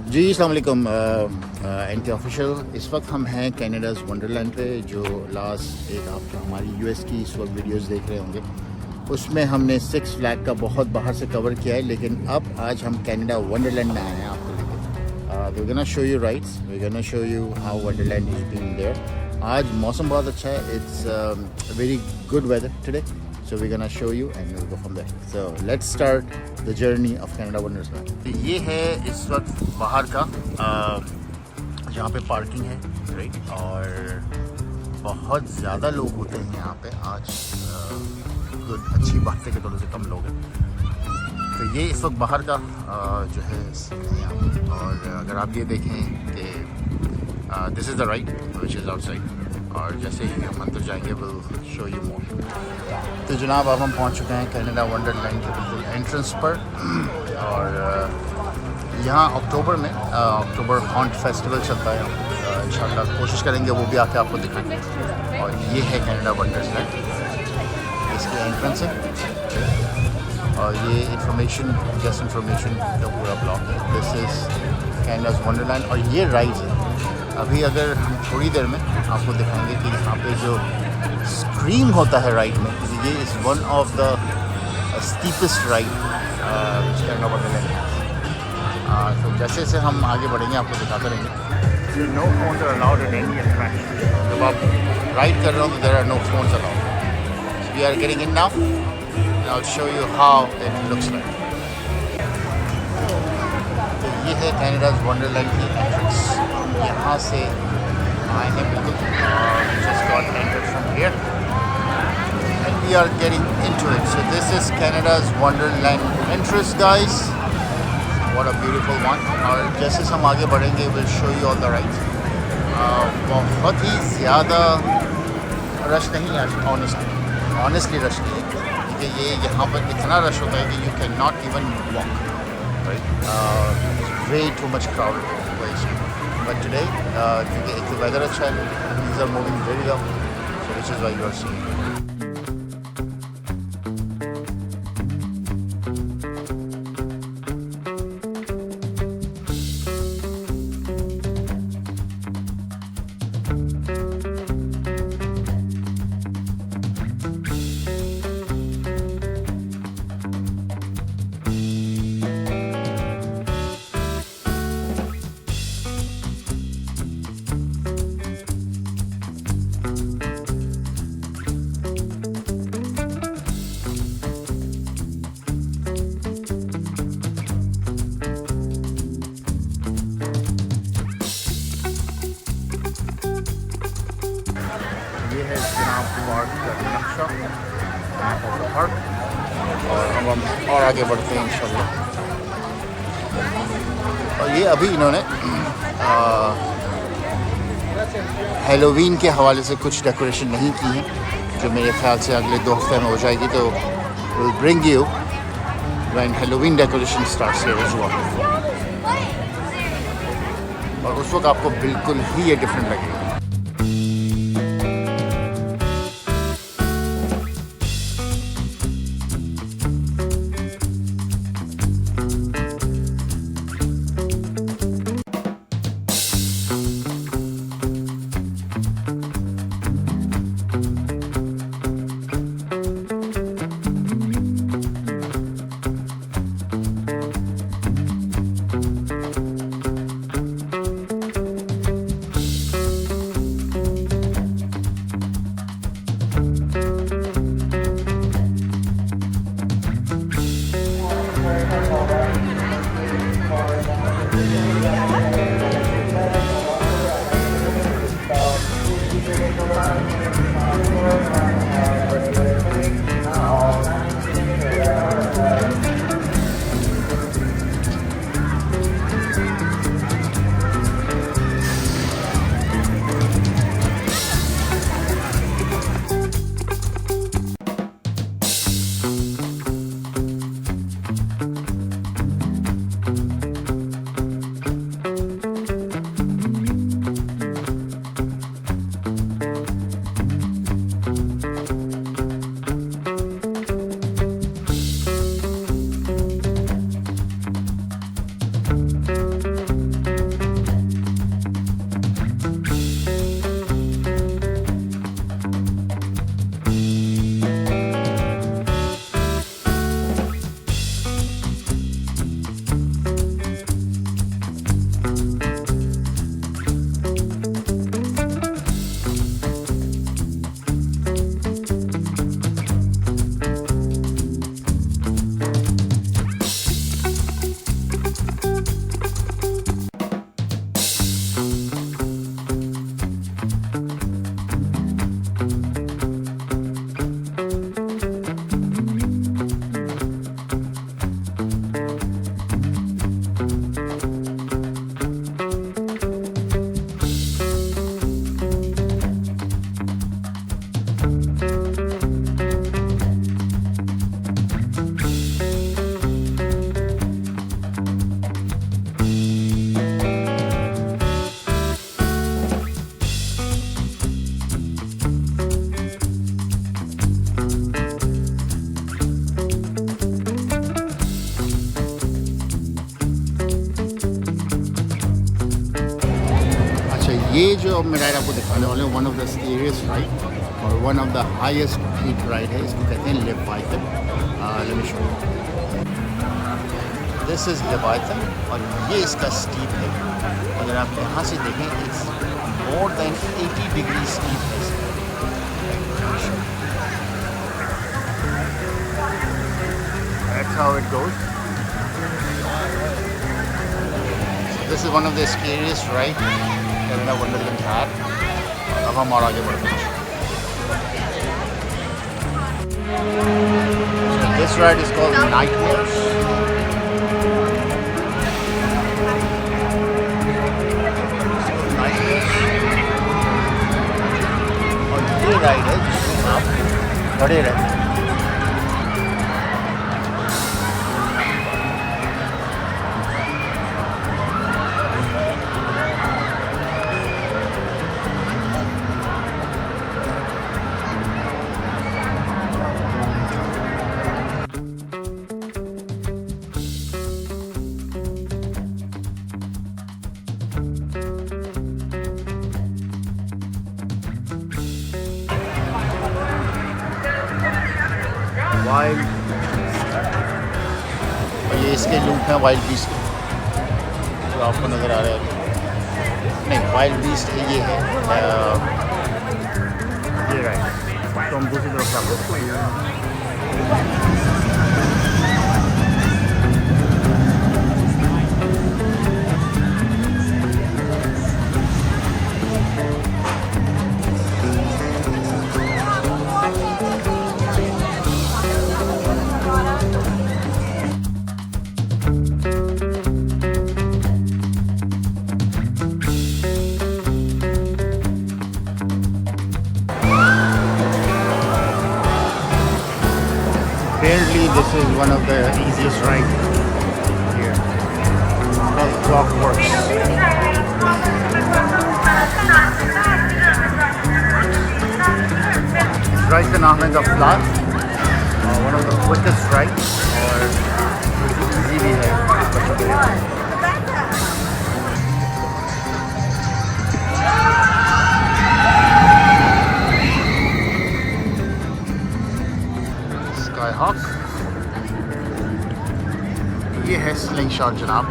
जी अस्सलाम वालेकुम N K official. इस वक्त हम हैं कनाडाज़ वंडरलैंड पे, जो लास्ट एक आप हमारी यूएस की इस वक्त वीडियोस देख रहे होंगे, उसमें हमने 6 फ्लैग का बहुत बाहर से कवर किया है। लेकिन अब आज हम कनाडा वंडरलैंड में आए हैं आपको लेके। We gonna show you rides, we gonna show you how Wonderland is being there. आज मौसम बहुत अच्छा है, it's very good weather today, so we're gonna show you and we'll go from there. So let's start the journey of Canada Wonderland. ये है इस वक्त बाहर का जहाँ पे पार्किंग है, राइट, और बहुत ज़्यादा लोग होते हैं यहाँ पे आज। गुड, अच्छी बात है कि थोड़े से कम लोग हैं। तो ये इस वक्त बाहर का जो है यहाँ पे। और अगर आप ये देखें कि this is the ride which is outside, और जैसे ही हम अंदर जाएंगे विल शो यू मोर। तो जनाब अब हम पहुंच चुके हैं कनाडा वंडरलैंड के बिल्कुल एंट्रेंस पर। और यहाँ अक्टूबर में अक्टूबर हॉन्ट फेस्टिवल चलता है। इंशाल्लाह कोशिश करेंगे वो भी आके आपको दिखाएंगे। और ये है कनाडा वंडरलैंड, इसकी एंट्रेंस है। और ये इंफॉर्मेशन, जस्ट इंफॉर्मेशन का पूरा ब्लॉक है। This is Canada's Wonderland. और ये राइड है। अभी अगर हम थोड़ी देर में आपको दिखाएंगे कि यहाँ पे जो स्ट्रीम होता है राइड में, ये is one of the steepest ride Canada Wonderland है। तो जैसे जैसे हम आगे बढ़ेंगे आपको दिखाते रहेंगे। No phones are allowed in any attraction. जब आप राइड कर रहे हो तो there are no phones allowed. We are getting in now, I will show you how it looks like. तो ये है कनाडाज़ वंडरलैंड की एंट्रेंस। यहाँ से आए हैं बिल्कुल, just got entered from here and we are getting into it. So this is Canada's Wonderland entrance, guys. What a beautiful one. और जैसे हम आगे बढ़ेंगे we'll show you all the rides. बहुत ही ज़्यादा रश नहीं है honestly रश नहीं है, क्योंकि ये यहाँ पर इतना रश होता है कि you cannot even walk, right? Way too much crowded place. But today, क्योंकि एक तो weather अच्छा है, things are moving very well, so which is why you are seeing it. ये है जनाब पार्क का नक्शा, मैप ऑफ द पार्क। और अब हम और आगे बढ़ते हैं इंशाल्लाह। और ये अभी इन्होंने हेलोवीन के हवाले से कुछ डेकोरेशन नहीं की है, जो मेरे ख्याल से अगले 2 हफ्ते में हो जाएगी। तो will bring you when Halloween decoration starts here as well. और उस वक्त आपको बिल्कुल ही ये डिफरेंट लगेगा। ये जो मैं राइड आपको दिखाने वाले हैं one of the scariest ride और one of the highest peak ride है, इसको कहते हैं Leviathan. Let me show you, this is Leviathan और ये इसका स्टीप है। अगर आप यहाँ से देखें it's more than 80 degree steep है। That's how it goes. This is one of the scariest rides that Wonderland had. अब हम और आगे बढ़ते हैं। This ride is called Nightmares. और ये राइड है जिसमें आप खड़े रहते हैं। वाइल्ड और ये इसके लूप हैं वाइल्ड बीस्ट जो आपको नज़र आ रहा है। नहीं, वाइल्ड बीस्ट ये है ये राइट। तो हम दूसरी तरफ से apparently this is one of the easiest rides here. It's called Clockworks. This ride का नाम है The Flash, one of the quickest rides और easy भी है बच्चों के लिए। हॉक ये है स्लिंग शॉट जनाब।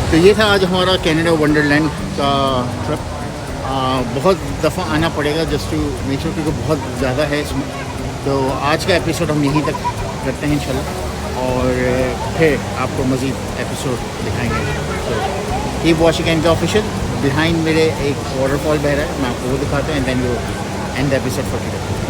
तो ये था आज हमारा कनाडा वंडरलैंड का ट्रिप। बहुत दफ़ा आना पड़ेगा जस्ट टू मेक श्योर, क्योंकि बहुत ज़्यादा है इसमें। तो आज का एपिसोड हम यहीं तक करते हैं इंशाल्लाह और फिर आपको मज़ीद एपिसोड दिखाएंगे। तो keep watching and official. Behind मेरे एक वाटरफॉल बह रहा है, मैं आपको वो दिखाते हैं and then you end the episode for today.